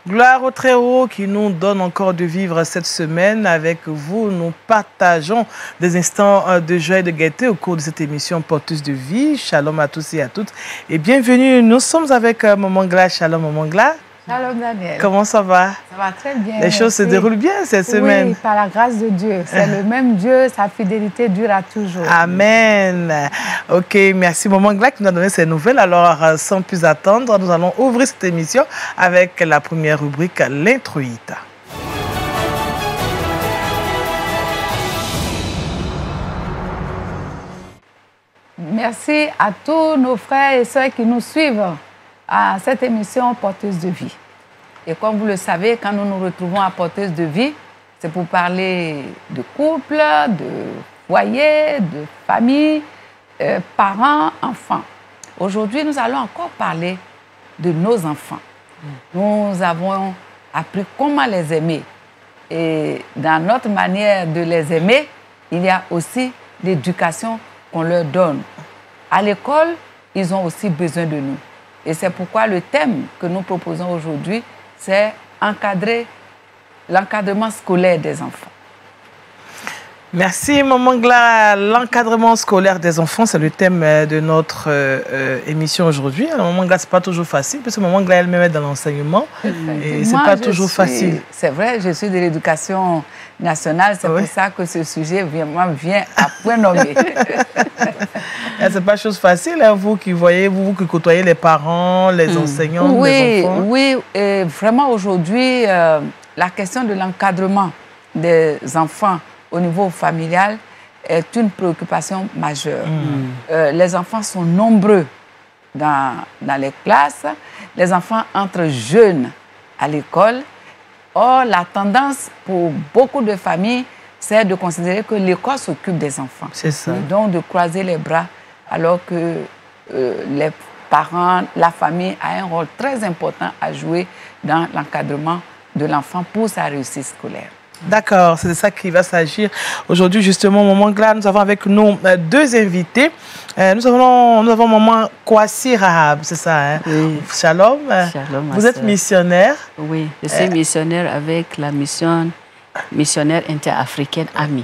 Gloire au Très-Haut qui nous donne encore de vivre cette semaine. Avec vous, nous partageons des instants de joie et de gaieté au cours de cette émission porteuse de vie. Shalom à tous et à toutes. Et bienvenue, nous sommes avec Maman Gla. Shalom Maman Gla. Shalom Daniel. Comment ça va? Ça va très bien. Les choses se déroulent bien cette semaine. Oui, par la grâce de Dieu. C'est le même Dieu, sa fidélité durera toujours. Amen. Ok, merci Maman Gla qui nous a donné ces nouvelles. Alors, sans plus attendre, nous allons ouvrir cette émission avec la première rubrique, l'introïta. Merci à tous nos frères et sœurs qui nous suivent à cette émission Porteuse de vie. Et comme vous le savez, quand nous nous retrouvons à Porteuse de vie, c'est pour parler de couple, de foyer, de famille, parents, enfants. Aujourd'hui, nous allons encore parler de nos enfants. Nous avons appris comment les aimer. Et dans notre manière de les aimer, il y a aussi l'éducation qu'on leur donne. À l'école, ils ont aussi besoin de nous. Et c'est pourquoi le thème que nous proposons aujourd'hui, c'est l'encadrement scolaire des enfants. Merci Maman Gla. L'encadrement scolaire des enfants, c'est le thème de notre émission aujourd'hui. Maman Gla, ce n'est pas toujours facile, parce que Maman Gla elle-même est dans l'enseignement. Et ce n'est pas toujours facile. C'est vrai, je suis de l'éducation nationale, c'est pour ça que ce sujet vient à point nommé. Ce n'est pas chose facile, hein, vous qui voyez, vous qui côtoyez les parents, les enseignants, les enfants. Oui, et vraiment aujourd'hui, la question de l'encadrement des enfants au niveau familial est une préoccupation majeure. Les enfants sont nombreux dans les classes. Les enfants entrent jeunes à l'école. Or, la tendance pour beaucoup de familles, c'est de considérer que l'école s'occupe des enfants. C'est ça. Et donc, de croiser les bras, alors que les parents, la famille a un rôle très important à jouer dans l'encadrement de l'enfant pour sa réussite scolaire. D'accord, c'est de ça qu'il va s'agir. Aujourd'hui, justement, Maman Gla, nous avons avec nous deux invités. Nous avons Maman Kwasi Rahab, c'est ça, hein? Oui. Shalom. Shalom. Vous êtes missionnaire? Oui, je suis missionnaire avec la mission missionnaire interafricaine AMI.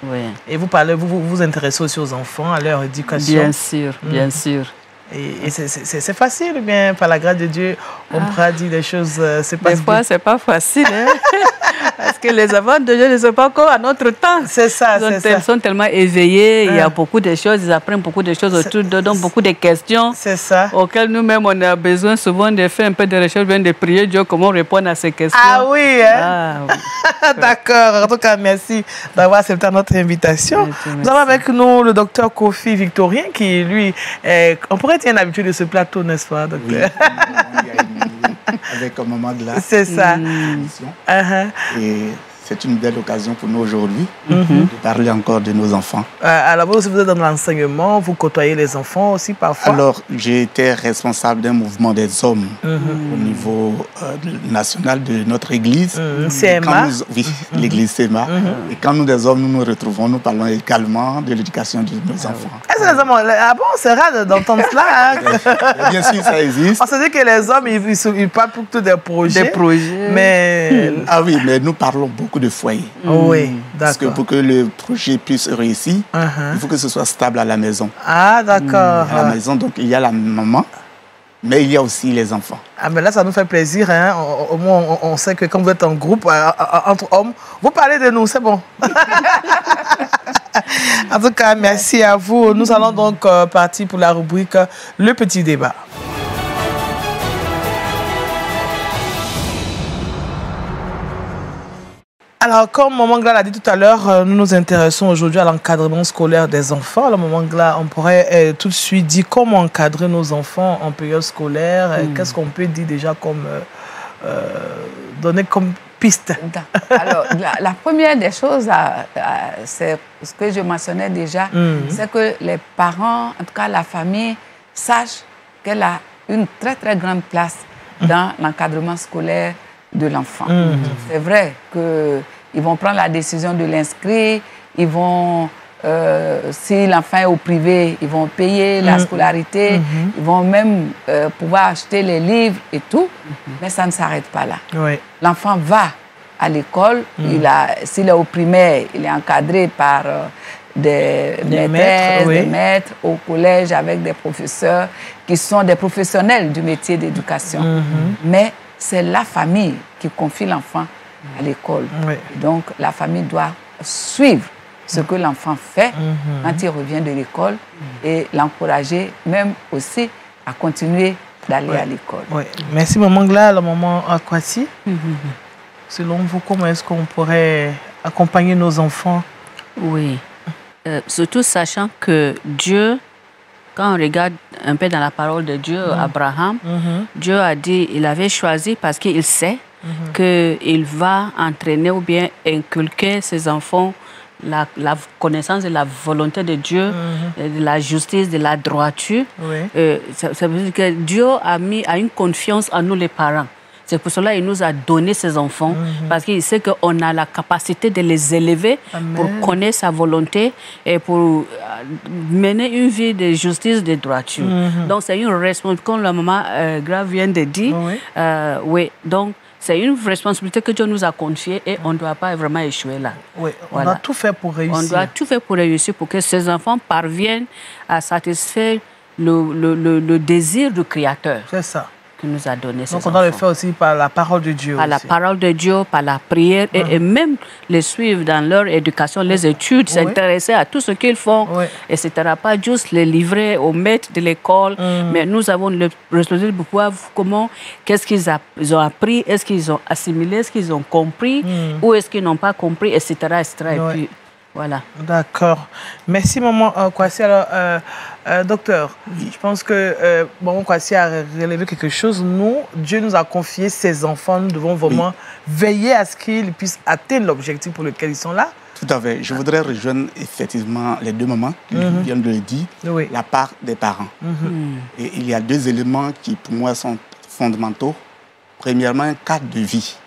Oui. Et vous intéressez aussi aux enfants, à leur éducation? Bien sûr, bien sûr. Et c'est facile, bien, par la grâce de Dieu, on pourra dire des choses, c'est pas des fois, c'est pas facile, hein? Parce que les enfants de Dieu ne sont pas encore à notre temps. C'est ça, c'est ça. Ils sont tellement éveillés, il y a beaucoup de choses, ils apprennent beaucoup de choses autour d'eux, donc beaucoup de questions. C'est ça. Auxquelles nous-mêmes, on a besoin souvent de faire un peu de recherche, bien de prier Dieu, comment répondre à ces questions. Ah oui, hein? Ah, oui. D'accord. En tout cas, merci d'avoir accepté notre invitation. Nous avons avec nous le docteur Kofi Victorien, qui, lui, on pourrait être un habitué de ce plateau, n'est-ce pas, docteur? Oui, avec Maman Gla. C'est ça. Et c'est une belle occasion pour nous aujourd'hui de parler encore de nos enfants. Alors, vous êtes dans l'enseignement, vous côtoyez les enfants aussi parfois? Alors, j'ai été responsable d'un mouvement des hommes au niveau national de notre église. CMA? Oui, l'église CMA. Et quand nous, des hommes, nous nous retrouvons, nous parlons également de l'éducation de nos enfants. Est-ce que les hommes... Ah bon, c'est rare d'entendre cela. Hein? Bien sûr, ça existe. On se dit que les hommes, ils parlent plutôt des projets. Des projets. Mais... Ah oui, mais nous parlons beaucoup de foyers. Oui, d'accord. Parce que pour que le projet puisse réussir, il faut que ce soit stable à la maison. Ah, d'accord. À la maison, donc il y a la maman, mais il y a aussi les enfants. Ah, mais là, ça nous fait plaisir. Hein? Au moins, on sait que quand vous êtes en groupe, entre hommes, vous parlez de nous, c'est bon. En tout cas, merci à vous. Nous allons donc partir pour la rubrique Le Petit Débat. Alors, comme Maman Gla l'a dit tout à l'heure, nous nous intéressons aujourd'hui à l'encadrement scolaire des enfants. Alors, Maman Gla, on pourrait tout de suite dire comment encadrer nos enfants en période scolaire. Qu'est-ce qu'on peut dire déjà comme... donner comme piste? Alors, la première des choses, c'est ce que je mentionnais déjà, c'est que les parents, en tout cas la famille, sachent qu'elle a une très très grande place dans l'encadrement scolaire de l'enfant. C'est vrai qu'ils vont prendre la décision de l'inscrire, ils vont si l'enfant est au privé, ils vont payer la scolarité, ils vont même pouvoir acheter les livres et tout, mais ça ne s'arrête pas là. Oui. L'enfant va à l'école, s'il est au primaire, il est encadré par des maîtresses, des maîtres, au collège avec des professeurs qui sont des professionnels du métier d'éducation. Mais c'est la famille qui confie l'enfant à l'école. Donc la famille doit suivre ce que l'enfant fait quand il revient de l'école et l'encourager même aussi à continuer d'aller à l'école. Merci maman Gla, la maman Akwasi. Selon vous, comment est-ce qu'on pourrait accompagner nos enfants? Oui, surtout sachant que Dieu, quand on regarde un peu dans la parole de Dieu, Abraham, Dieu a dit, il avait choisi parce qu'il sait qu'il va entraîner ou bien inculquer ses enfants la connaissance de la volonté de Dieu, de la justice, de la droiture. Ça veut dire que Dieu a une confiance en nous les parents. C'est pour cela qu'il nous a donné ses enfants, parce qu'il sait qu'on a la capacité de les élever pour connaître sa volonté et pour mener une vie de justice, de droiture. Donc c'est une responsabilité, comme la maman Grave vient de dire. Donc c'est une responsabilité que Dieu nous a confiée et on ne doit pas vraiment échouer là. On doit tout faire pour réussir. On doit tout faire pour réussir, pour que ces enfants parviennent à satisfaire le désir du Créateur. C'est ça. Qui nous a donné. Donc on doit le faire aussi par la parole de Dieu. Par la parole de Dieu, par la prière et même les suivre dans leur éducation, les études, s'intéresser à tout ce qu'ils font, etc. Pas juste les livrer aux maîtres de l'école, mais nous avons le responsabilité de pouvoir comment, qu'est-ce qu'ils ont appris, est-ce qu'ils ont assimilé, est-ce qu'ils ont compris, ou est-ce qu'ils n'ont pas compris, etc. Et puis, voilà. D'accord. Merci, maman Kwasi. Alors, docteur, je pense que maman Kwasi a relevé quelque chose. Nous, Dieu nous a confié ses enfants. Nous devons vraiment veiller à ce qu'ils puissent atteindre l'objectif pour lequel ils sont là. Tout à fait. Je voudrais rejoindre effectivement les deux mamans qui viennent de le dire, la part des parents. Et il y a deux éléments qui, pour moi, sont fondamentaux. Premièrement, un cadre de vie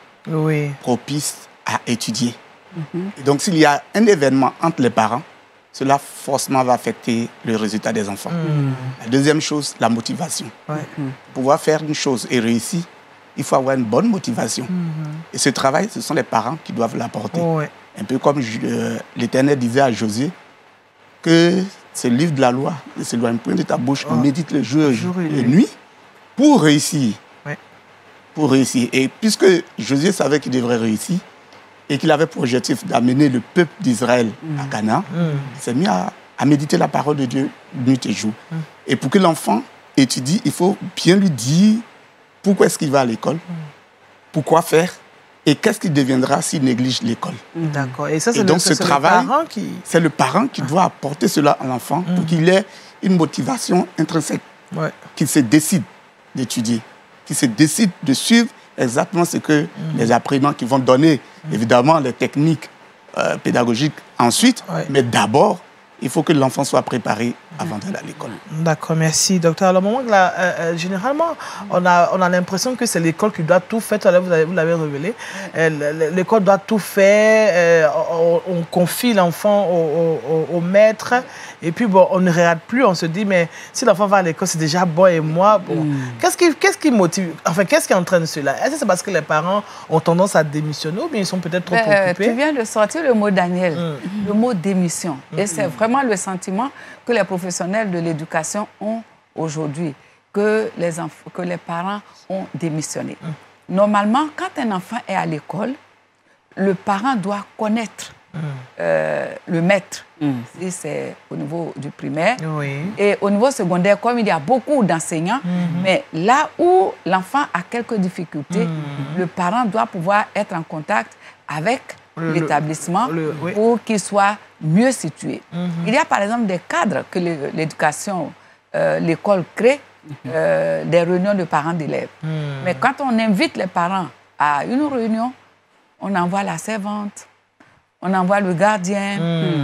propice à étudier. Et donc, s'il y a un événement entre les parents, cela forcément va affecter le résultat des enfants. La deuxième chose, la motivation. Pour pouvoir faire une chose et réussir, il faut avoir une bonne motivation. Et ce travail, ce sont les parents qui doivent l'apporter. Un peu comme l'Éternel disait à Josué, que ce livre de la loi ne s'éloigne point de ta bouche, on médite le jour et nuit pour réussir. Pour réussir. Et puisque Josué savait qu'il devrait réussir, et qu'il avait pour objectif d'amener le peuple d'Israël à Canaan, il s'est mis à méditer la parole de Dieu nuit et jour. Et pour que l'enfant étudie, il faut bien lui dire pourquoi est-ce qu'il va à l'école, pourquoi faire, et qu'est-ce qu'il deviendra s'il néglige l'école. D'accord. Et ça, c'est donc ce travail, c'est le parent qui doit apporter cela à l'enfant pour qu'il ait une motivation intrinsèque, qu'il se décide d'étudier, qu'il se décide de suivre exactement ce que les apprenants qui vont donner, évidemment, les techniques pédagogiques ensuite, mais d'abord, il faut que l'enfant soit préparé avant d'aller à l'école. D'accord, merci, docteur. Alors, moment là, généralement, on a l'impression que c'est l'école qui doit tout faire. Vous l'avez révélé. L'école doit tout faire. On confie l'enfant au maître. Et puis, bon, on ne regarde plus. On se dit, mais si l'enfant va à l'école, c'est déjà bon. Et moi, bon, qu'est-ce qui motive? Enfin, qu'est-ce qui entraîne cela? Est-ce que c'est parce que les parents ont tendance à démissionner ou bien ils sont peut-être trop occupés? Tu viens de sortir le mot Daniel, le mot démission. Et c'est vraiment le sentiment que les professionnels de l'éducation ont aujourd'hui, que les parents ont démissionné. Normalement, quand un enfant est à l'école, le parent doit connaître le maître, si c'est au niveau du primaire. Et au niveau secondaire, comme il y a beaucoup d'enseignants, mais là où l'enfant a quelques difficultés, le parent doit pouvoir être en contact avec l'établissement pour qu'il soit mieux situé. Il y a par exemple des cadres que l'éducation, l'école crée, des réunions de parents d'élèves. Mais quand on invite les parents à une réunion, on envoie la servante, on envoie le gardien,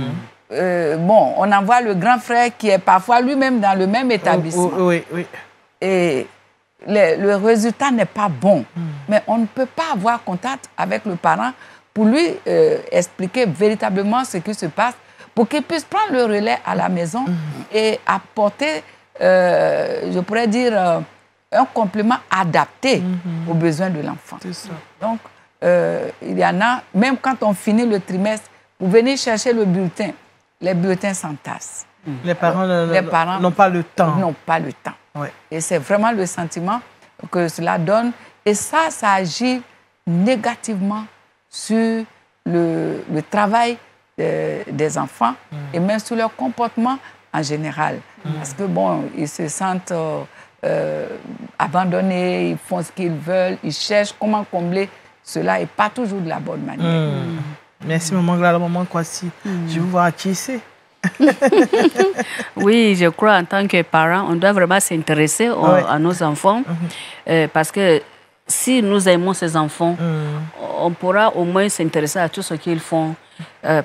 on envoie le grand frère qui est parfois lui-même dans le même établissement. Et le résultat n'est pas bon. Mais on ne peut pas avoir contact avec le parent pour lui expliquer véritablement ce qui se passe, pour qu'ils puissent prendre le relais à la maison et apporter, je pourrais dire, un complément adapté aux besoins de l'enfant. Donc, il y en a, même quand on finit le trimestre, vous venez chercher le bulletin, les bulletins s'entassent. Les parents n'ont pas le temps. N'ont pas le temps. Ouais. Et c'est vraiment le sentiment que cela donne. Et ça agit négativement sur le travail des enfants et même sur leur comportement en général. Parce que, bon, ils se sentent abandonnés, ils font ce qu'ils veulent, ils cherchent comment combler cela et pas toujours de la bonne manière. Merci, maman Glala, maman Kwasi. Je vous vois acquiescer. Oui, je crois en tant que parent, on doit vraiment s'intéresser à nos enfants parce que si nous aimons ces enfants, on pourra au moins s'intéresser à tout ce qu'ils font.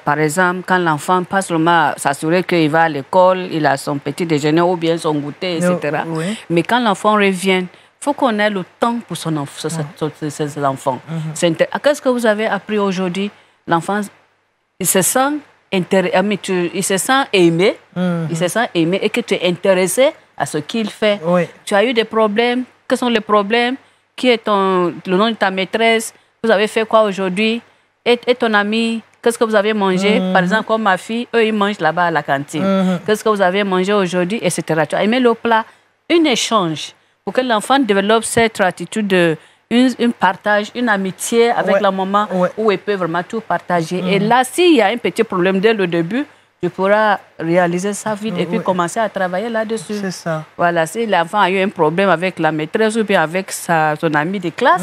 Par exemple, quand l'enfant passe seulement s'assurer qu'il va à l'école, il a son petit déjeuner ou bien son goûter, etc. Mais quand l'enfant revient, il faut qu'on ait le temps pour ses enfants. Qu'est-ce que vous avez appris aujourd'hui? L'enfant, il se sent il se sent aimé, il se sent aimé et que tu es intéressé à ce qu'il fait. Tu as eu des problèmes, quels sont les problèmes? Qui est le nom de ta maîtresse? Vous avez fait quoi aujourd'hui? Et ton ami, qu'est-ce que vous avez mangé? Par exemple, comme ma fille, eux, ils mangent là-bas à la cantine. Qu'est-ce que vous avez mangé aujourd'hui? Etc. Tu as aimé le plat? Un échange pour que l'enfant développe cette attitude de un partage, une amitié avec la maman où elle peut vraiment tout partager. Et là, s'il y a un petit problème dès le début, tu pourras réaliser ça vite et puis commencer à travailler là-dessus. C'est ça. Voilà, si l'enfant a eu un problème avec la maîtresse ou bien avec son ami de classe,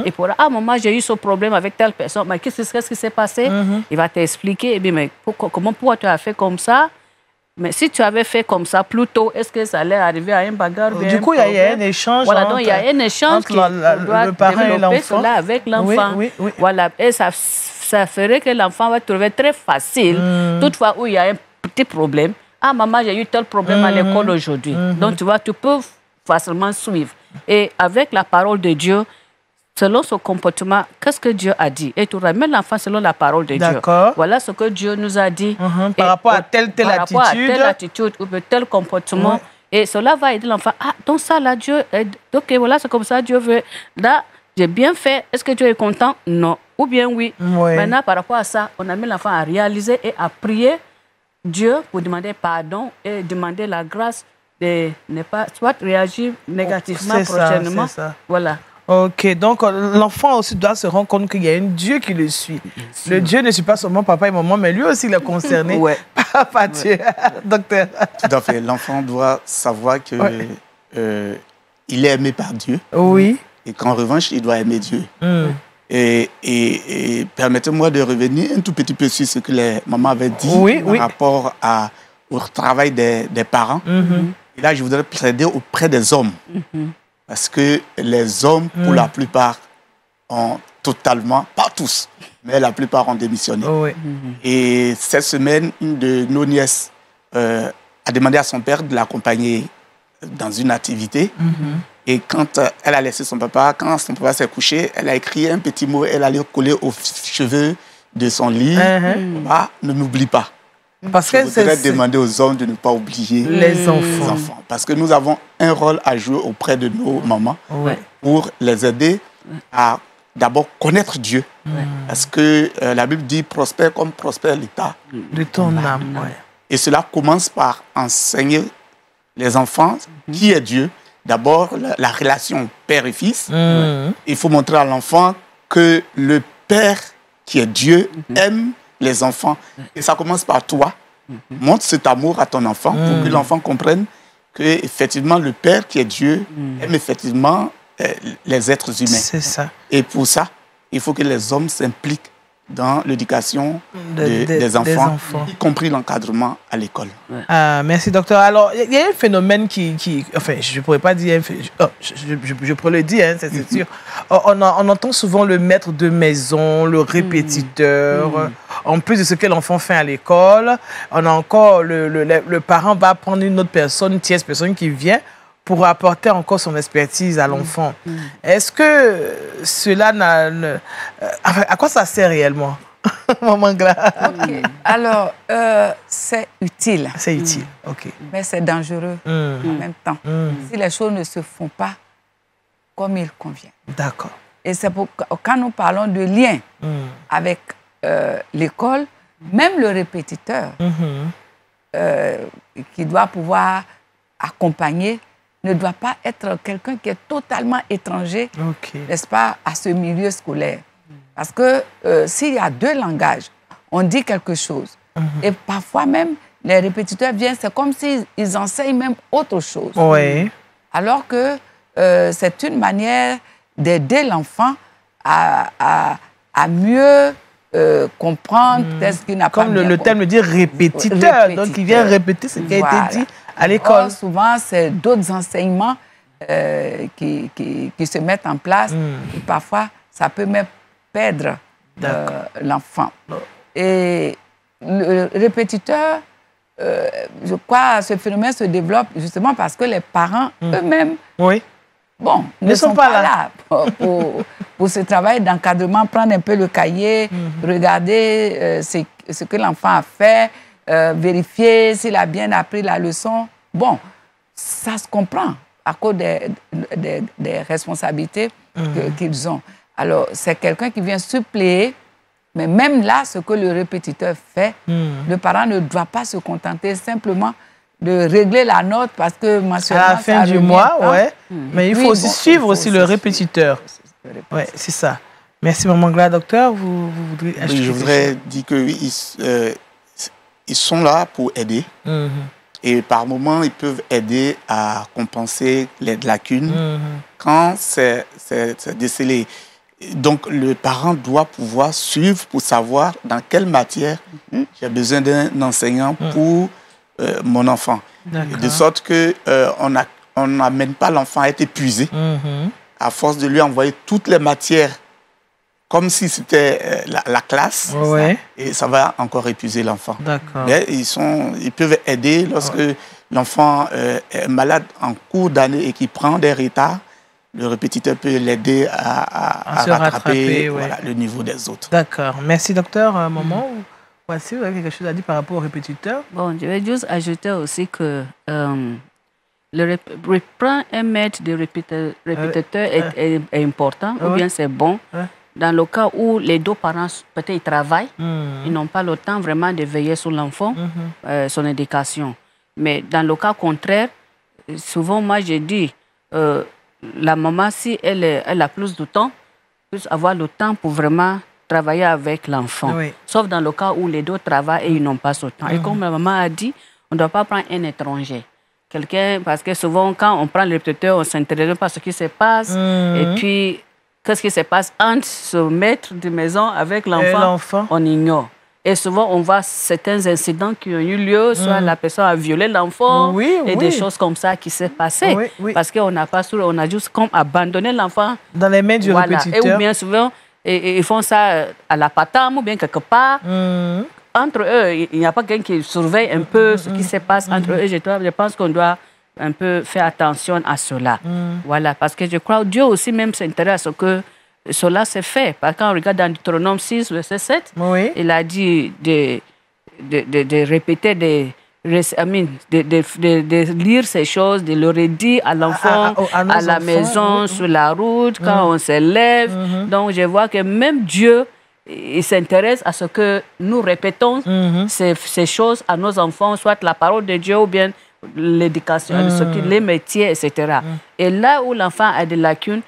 il pourra, maman, j'ai eu ce problème avec telle personne, mais qu'est-ce qui s'est passé? Il va t'expliquer, et bien, mais pourquoi tu as fait comme ça? Mais si tu avais fait comme ça plus tôt, est-ce que ça allait arriver à un bagarre? Du coup, il y a un échange donc il y a un échange qui doit le parent et l'enfant. Avec l'enfant. Voilà, et ça ferait que l'enfant va trouver très facile. Toutefois, où il y a un petit problème, maman, j'ai eu tel problème à l'école aujourd'hui. Donc, tu vois, tu peux facilement suivre. Et avec la parole de Dieu, selon son comportement, qu'est-ce que Dieu a dit? Et tu ramènes l'enfant selon la parole de Dieu. Voilà ce que Dieu nous a dit. Par rapport à telle attitude ou tel comportement. Et cela va aider l'enfant. Donc ça, là, Dieu... Ok, voilà, c'est comme ça, Dieu veut. Là, j'ai bien fait. Est-ce que Dieu est content? Non. Ou bien oui. Maintenant, par rapport à ça, on amène l'enfant à réaliser et à prier Dieu pour demander pardon et demander la grâce de ne pas soit réagir négativement prochainement. Voilà. Ok, donc l'enfant aussi doit se rendre compte qu'il y a un Dieu qui le suit. Le Dieu ne suit pas seulement papa et maman, mais lui aussi il est concerné par Dieu. Docteur. Tout à fait. L'enfant doit savoir que il est aimé par Dieu. Oui. Et qu'en revanche, il doit aimer Dieu. Et permettez-moi de revenir un tout petit peu sur ce que les mamans avaient dit par rapport au travail des parents. Et là, je voudrais plaider auprès des hommes. Parce que les hommes, pour la plupart, ont totalement, pas tous, mais la plupart ont démissionné. Et cette semaine, une de nos nièces a demandé à son père de l'accompagner dans une activité. Et quand elle a laissé son papa, quand son papa s'est couché, elle a écrit un petit mot, elle allait coller aux cheveux de son lit. Ne m'oublie pas. Parce que je voudrais demander aux hommes de ne pas oublier les enfants. Parce que nous avons un rôle à jouer auprès de nos mamans pour les aider à d'abord connaître Dieu. Parce que la Bible dit prospère comme prospère l'état de ton âme. Et cela commence par enseigner les enfants qui est Dieu. D'abord, la relation père et fils. Il faut montrer à l'enfant que le Père qui est Dieu aime les enfants. Et ça commence par toi. Montre cet amour à ton enfant pour que l'enfant comprenne que effectivement le Père qui est Dieu aime effectivement les êtres humains. C'est ça. Et pour ça, il faut que les hommes s'impliquent dans l'éducation des enfants, y compris l'encadrement à l'école. Merci, docteur. Alors, il y a un phénomène enfin, je ne pourrais pas dire, je pourrais le dire, c'est sûr. On entend souvent le maître de maison, le répétiteur, en plus de ce que l'enfant fait à l'école. On a encore, le parent va prendre une autre personne, une tierce personne qui vient pour apporter encore son expertise à l'enfant. Est-ce que cela à quoi ça sert réellement? Maman Gla. Ok. Alors, c'est utile. C'est utile, ok. Mais c'est dangereux en même temps. Si les choses ne se font pas comme il convient. D'accord. Et c'est pour quand nous parlons de lien avec l'école, même le répétiteur qui doit pouvoir accompagner ne doit pas être quelqu'un qui est totalement étranger, n'est-ce pas, à ce milieu scolaire. Parce que s'il y a deux langages, on dit quelque chose. Et parfois même, les répétiteurs viennent, c'est comme s'ils enseignent même autre chose. Oui. Alors que c'est une manière d'aider l'enfant à mieux comprendre ce qu'il n'a pas comme bien le terme dit répétiteur. Donc, il vient répéter ce qui a été dit à l'école. Souvent, c'est d'autres enseignements qui se mettent en place. Et parfois, ça peut même perdre l'enfant. Et le répétiteur, je crois, ce phénomène se développe justement parce que les parents eux-mêmes ne sont pas là pour ce travail d'encadrement, prendre un peu le cahier, regarder ce que l'enfant a fait, vérifier s'il a bien appris la leçon. Bon, ça se comprend à cause des responsabilités qu'ils ont. Alors, c'est quelqu'un qui vient suppléer, mais même là, ce que le répétiteur fait, le parent ne doit pas se contenter simplement de régler la note parce que mensuellement, à la fin du mois, mais il faut aussi suivre aussi le répétiteur. Oui, c'est ça. Merci, Maman Gla. Docteur, vous voudriez ajouter? Oui, je voudrais dire qu'ils sont là pour aider. Et par moments, ils peuvent aider à compenser les lacunes quand c'est décelé. Donc, le parent doit pouvoir suivre pour savoir dans quelle matière j'ai besoin d'un enseignant pour mon enfant. De sorte qu'on n'amène pas l'enfant à être épuisé à force de lui envoyer toutes les matières comme si c'était la classe, et ça va encore épuiser l'enfant. Mais ils peuvent aider lorsque l'enfant est malade en cours d'année et qu'il prend des retards. Le répétiteur peut l'aider à rattraper le niveau des autres. D'accord. Merci, docteur. Maman, voici, vous avez quelque chose à dire par rapport au répétiteur? Bon, je vais juste ajouter aussi que prendre un maître de répétiteur est important, ou bien c'est bon. Dans le cas où les deux parents, peut-être, ils travaillent, ils n'ont pas le temps vraiment de veiller sur l'enfant, son éducation. Mais dans le cas contraire, souvent, moi, je dis, la maman, si elle a plus de temps, peut avoir le temps pour vraiment travailler avec l'enfant. Sauf dans le cas où les deux travaillent et ils n'ont pas ce temps. Et comme la maman a dit, on ne doit pas prendre un étranger. Quelqu'un, parce que souvent, quand on prend le répétiteur, on ne s'intéresse pas à ce qui se passe. Et puis, qu'est-ce qui se passe entre ce maître de maison avec l'enfant, on ignore. Et souvent, on voit certains incidents qui ont eu lieu, soit la personne a violé l'enfant, et des choses comme ça qui s'est passé. Parce qu'on n'a pas on a juste comme abandonné l'enfant dans les mains du répétiteur. Et ou bien souvent, ils font ça à la patame ou bien quelque part. Entre eux, il n'y a pas quelqu'un qui surveille un peu ce qui se passe entre eux. Je pense qu'on doit un peu faire attention à cela. Voilà, parce que je crois que Dieu aussi même s'intéresse à ce que cela se fait. Parce que quand on regarde dans Deutéronome 6, verset 7, il a dit de répéter, de lire ces choses, de le redire à l'enfant, à la maison, sur la route, quand on se lève. Donc, je vois que même Dieu, il s'intéresse à ce que nous répétons ces choses à nos enfants, soit la parole de Dieu ou bien l'éducation, les métiers, etc. Et là où l'enfant a des lacunes,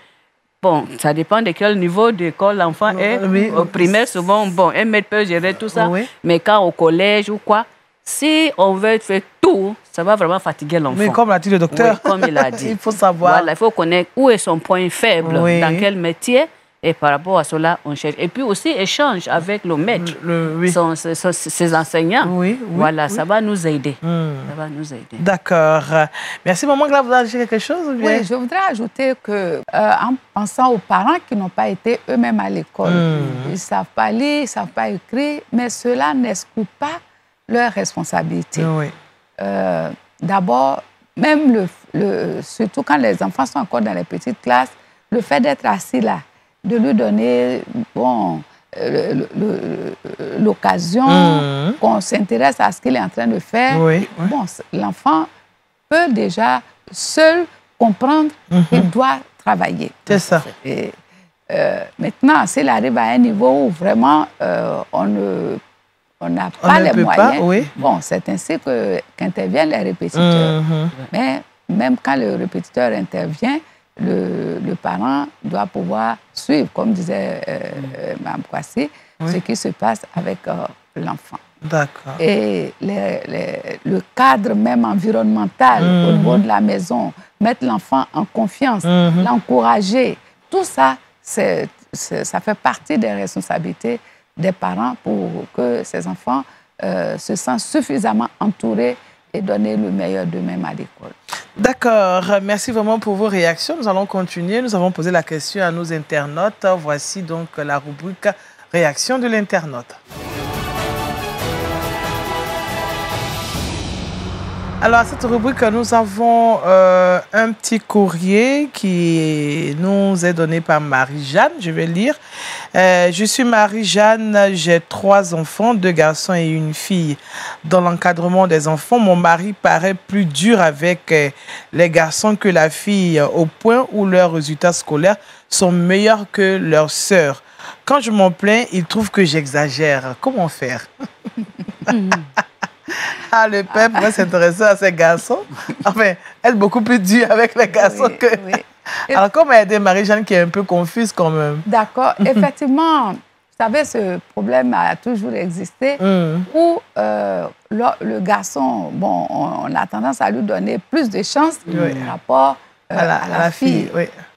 bon, ça dépend de quel niveau d'école l'enfant est. Au primaire, souvent, un maître peut gérer tout ça. Mais quand au collège ou quoi, si on veut faire tout, ça va vraiment fatiguer l'enfant. Mais comme l'a dit le docteur, comme il a dit. Il faut savoir. Voilà, il faut connaître où est son point faible, dans quel métier. Et par rapport à cela, on cherche. Et puis aussi, échange avec le maître, ses enseignants. Voilà, ça va nous aider. Ça va nous aider. D'accord. Merci, Maman Gla. Vous avez ajouté quelque chose? Ou bien? Oui, je voudrais ajouter qu'en pensant aux parents qui n'ont pas été eux-mêmes à l'école, ils ne savent pas lire, ils ne savent pas écrire, mais cela n'exclut pas leurs responsabilités. D'abord, même surtout quand les enfants sont encore dans les petites classes, le fait d'être assis là, de lui donner l'occasion qu'on s'intéresse à ce qu'il est en train de faire, bon, l'enfant peut déjà seul comprendre qu'il doit travailler. C'est ça. Et, maintenant, s'il arrive à un niveau où vraiment on n'a pas les moyens, bon, c'est ainsi qu'interviennent les répétiteurs. Mais même quand le répétiteur intervient, le parent doit pouvoir suivre, comme disait Mme Kwasi, ce qui se passe avec l'enfant. D'accord. Et le cadre même environnemental au niveau de la maison, mettre l'enfant en confiance, l'encourager, tout ça, ça fait partie des responsabilités des parents pour que ces enfants se sentent suffisamment entourés et donner le meilleur d'eux-mêmes à l'école. D'accord. Merci vraiment pour vos réactions. Nous allons continuer. Nous avons posé la question à nos internautes. Voici donc la rubrique réaction de l'internaute. Alors, à cette rubrique, nous avons un petit courrier qui nous est donné par Marie-Jeanne. Je vais lire. Je suis Marie-Jeanne, j'ai 3 enfants, 2 garçons et une fille. Dans l'encadrement des enfants, mon mari paraît plus dur avec les garçons que la fille, au point où leurs résultats scolaires sont meilleurs que leurs sœurs. Quand je m'en plains, il trouve que j'exagère. Comment faire? Ah, le père pourrait s'intéresser à ces garçons. Enfin, elle est beaucoup plus dure avec les garçons que... Alors, comment aider Marie-Jeanne qui est un peu confuse quand même? D'accord. Effectivement, vous savez, ce problème a toujours existé où le garçon, bon, on a tendance à lui donner plus de chances par rapport à la fille.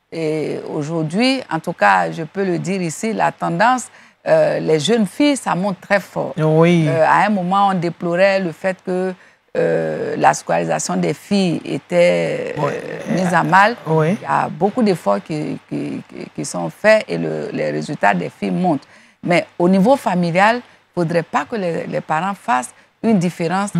Et aujourd'hui, en tout cas, je peux le dire ici, la tendance... les jeunes filles, ça monte très fort. À un moment, on déplorait le fait que la scolarisation des filles était mise à mal. Il y a beaucoup d'efforts qui sont faits et les résultats des filles montent. Mais au niveau familial, il ne faudrait pas que les parents fassent une différence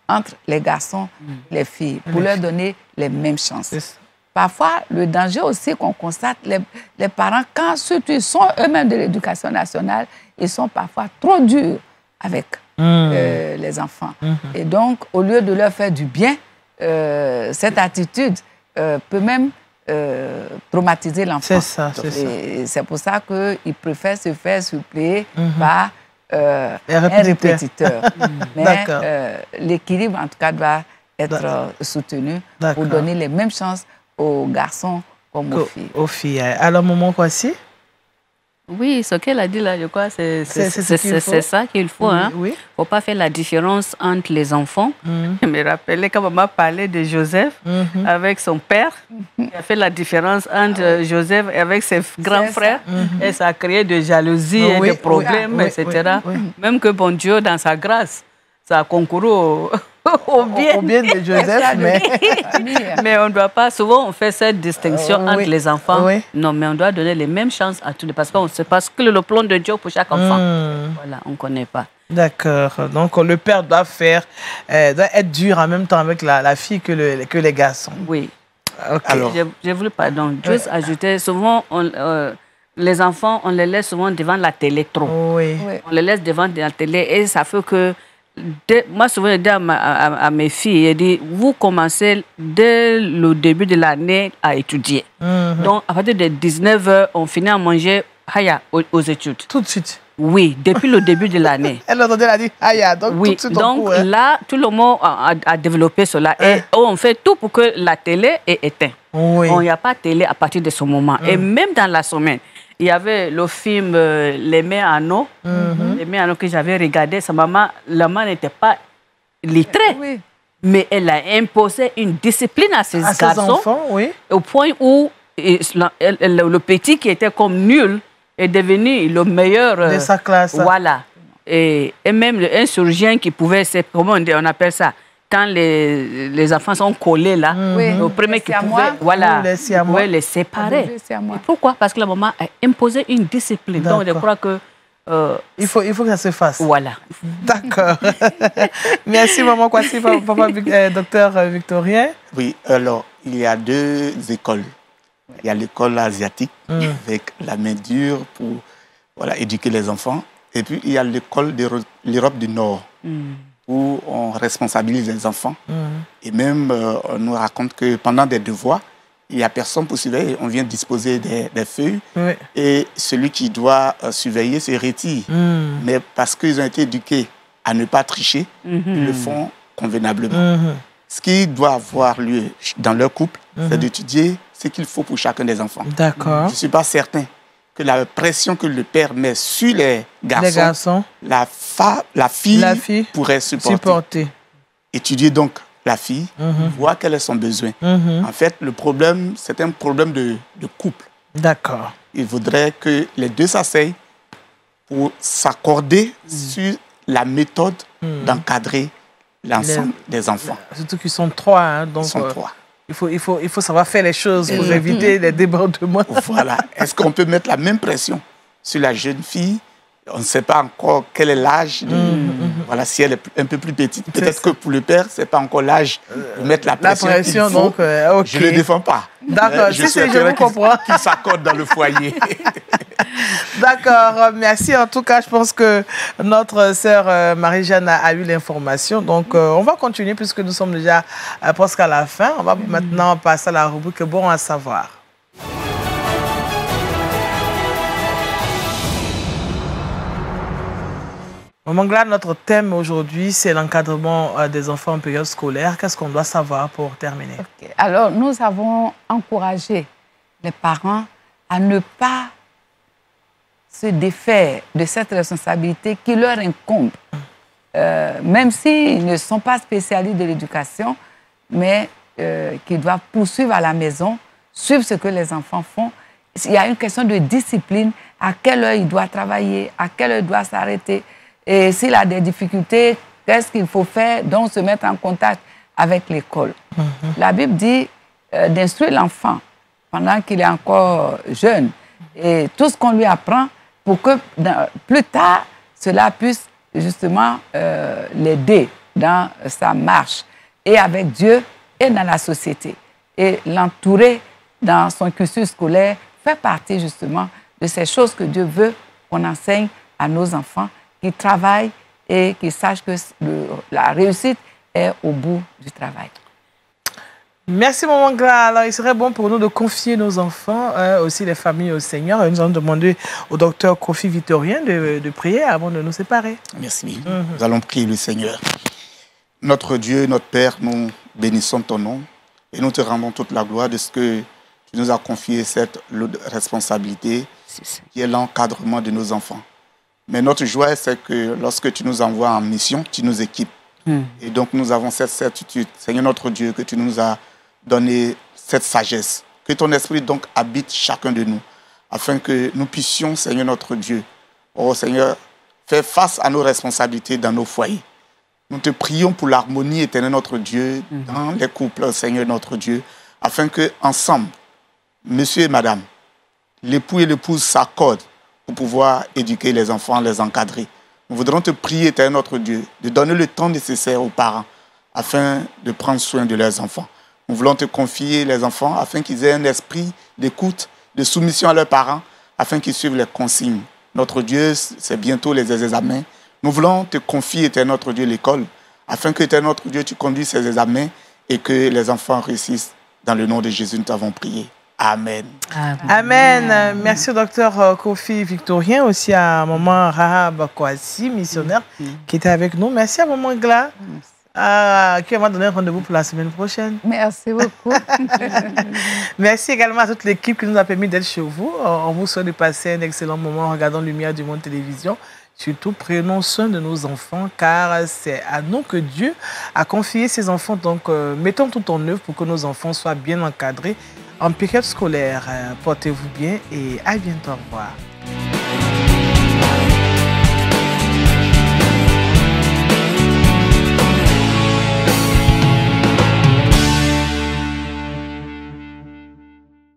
entre les garçons et les filles pour leur donner les mêmes chances. Parfois, le danger aussi qu'on constate, les parents, quand surtout ils sont eux-mêmes de l'éducation nationale, ils sont parfois trop durs avec les enfants. Et donc, au lieu de leur faire du bien, cette attitude peut même traumatiser l'enfant. C'est ça, c'est ça. C'est pour ça qu'ils préfèrent se faire suppléer par un répétiteur. Mais l'équilibre, en tout cas, doit être soutenu pour donner les mêmes chances aux garçons comme aux filles. Aux filles. Alors, maman Kwasi? Oui, ce qu'elle a dit là, je crois, c'est ça qu'il faut. Il ne faut pas faire la différence entre les enfants. Je me rappelais quand maman parlait de Joseph avec son père. Il a fait la différence entre Joseph et avec ses grands frères. Et ça a créé de jalousie et de problèmes, etc. Même que bon Dieu, dans sa grâce, ça a concouru au bien de Joseph, mais on ne doit pas, souvent on fait cette distinction entre les enfants. Non, mais on doit donner les mêmes chances à tous, parce qu'on ne sait pas ce que le plan de Dieu pour chaque enfant. Voilà, on ne connaît pas. D'accord. Donc le père doit être dur en même temps avec la fille que les garçons. Oui. Alors, j'ai voulu, pardon, juste ajouter, souvent les enfants, on les laisse souvent devant la télé trop. On les laisse devant la télé et ça fait que moi, souvent, je dis à mes filles, je dis, vous commencez dès le début de l'année à étudier. Donc, à partir de 19h, on finit à manger aux études. Tout de suite? Oui, depuis le début de l'année. Elle a dit Haya, donc oui, tout de suite. Donc là, tout le monde a développé cela. Et on fait tout pour que la télé est éteinte. Il n'y a pas de télé à partir de ce moment. Et même dans la semaine, il y avait le film Les Mains en eau. Les Mains en eau que j'avais regardé. Sa maman, la maman n'était pas lettrée. Mais elle a imposé une discipline à ses garçons. Enfants, au point où le petit qui était comme nul est devenu le meilleur de sa classe. Voilà. Et même un chirurgien qui pouvait, comment on appelle ça, quand les enfants sont collés là, le premier qui pouvait les séparer. Et pourquoi? Parce que la maman a imposé une discipline. Donc je crois que il faut que ça se fasse. Voilà. D'accord. Merci maman Kwasi, papa docteur Victorien. Oui, alors il y a 2 écoles. Il y a l'école asiatique avec la main dure pour voilà, éduquer les enfants. Et puis, il y a l'école de l'Europe du Nord, où on responsabilise les enfants. Et même, on nous raconte que pendant des devoirs, il n'y a personne pour surveiller. On vient disposer des feuilles et celui qui doit surveiller se retire. Mais parce qu'ils ont été éduqués à ne pas tricher, ils le font convenablement. Ce qui doit avoir lieu dans leur couple, c'est d'étudier ce qu'il faut pour chacun des enfants. D'accord. Je ne suis pas certain que la pression que le père met sur les garçons, la fille pourrait supporter. Étudier donc la fille, voir quel est son besoin. En fait, le problème, c'est un problème de couple. D'accord. Il faudrait que les deux s'asseyent pour s'accorder sur la méthode d'encadrer l'ensemble des enfants. Surtout qu'ils sont trois. Hein, donc, ils sont trois. Il faut savoir faire les choses pour éviter les débordements. Voilà. Est-ce qu'on peut mettre la même pression sur la jeune fille? On ne sait pas encore quel est l'âge. Voilà, si elle est un peu plus petite. Peut-être que pour le père, ce n'est pas encore l'âge de mettre la pression. Donc, okay. Je ne le défends pas. D'accord, je vous comprends. Qu'il s'accorde dans le foyer. D'accord, merci. En tout cas, je pense que notre sœur Marie-Jeanne a eu l'information. Donc, on va continuer puisque nous sommes déjà presque à la fin. On va maintenant passer à la rubrique Bon à savoir. Mangla, notre thème aujourd'hui, c'est l'encadrement des enfants en période scolaire. Qu'est-ce qu'on doit savoir pour terminer? Alors, nous avons encouragé les parents à ne pas se défaire de cette responsabilité qui leur incombe. Même s'ils ne sont pas spécialistes de l'éducation, mais qu'ils doivent poursuivre à la maison, suivre ce que les enfants font. Il y a une question de discipline, à quelle heure il doit travailler, à quelle heure il doit s'arrêter. Et s'il a des difficultés, qu'est-ce qu'il faut faire? Donc, se mettre en contact avec l'école. La Bible dit d'instruire l'enfant pendant qu'il est encore jeune. Et tout ce qu'on lui apprend pour que plus tard, cela puisse justement l'aider dans sa marche. Et avec Dieu et dans la société. Et l'entourer dans son cursus scolaire fait partie justement de ces choses que Dieu veut qu'on enseigne à nos enfants, qui travaillent et qui sachent que la réussite est au bout du travail. Merci, Maman Gla. Alors, il serait bon pour nous de confier nos enfants, aussi les familles au Seigneur. Nous allons demander au docteur Kofi Victorien de prier avant de nous séparer. Merci. Nous allons prier le Seigneur. Notre Dieu, notre Père, nous bénissons ton nom et nous te rendons toute la gloire de ce que tu nous as confié cette responsabilité qui est l'encadrement de nos enfants. Mais notre joie, c'est que lorsque tu nous envoies en mission, tu nous équipes. Et donc, nous avons cette certitude, Seigneur notre Dieu, que tu nous as donné cette sagesse. Que ton esprit, donc, habite chacun de nous, afin que nous puissions, Seigneur notre Dieu, oh Seigneur, faire face à nos responsabilités dans nos foyers. Nous te prions pour l'harmonie, éternelle notre Dieu, dans les couples, Seigneur notre Dieu, afin que ensemble, monsieur et madame, l'époux et l'épouse s'accordent pour pouvoir éduquer les enfants, les encadrer. Nous voudrons te prier, éternel notre Dieu, de donner le temps nécessaire aux parents afin de prendre soin de leurs enfants. Nous voulons te confier les enfants afin qu'ils aient un esprit d'écoute, de soumission à leurs parents, afin qu'ils suivent les consignes. Notre Dieu, c'est bientôt les examens. Nous voulons te confier, éternel notre Dieu, l'école, afin que, éternel notre Dieu, tu conduises ces examens et que les enfants réussissent. Dans le nom de Jésus, nous t'avons prié. Amen. Amen. Merci au docteur Kofi Victorien, aussi à maman Rahab Kouassi, missionnaire, qui était avec nous. Merci à maman Gla, qui m'a donné rendez-vous pour la semaine prochaine. Merci beaucoup. Merci également à toute l'équipe qui nous a permis d'être chez vous. On vous souhaite de passer un excellent moment en regardant Lumière du Monde Télévision. Surtout, prenons soin de nos enfants, car c'est à nous que Dieu a confié ses enfants. Donc, mettons tout en œuvre pour que nos enfants soient bien encadrés en période scolaire. Portez-vous bien et à bientôt. Au revoir.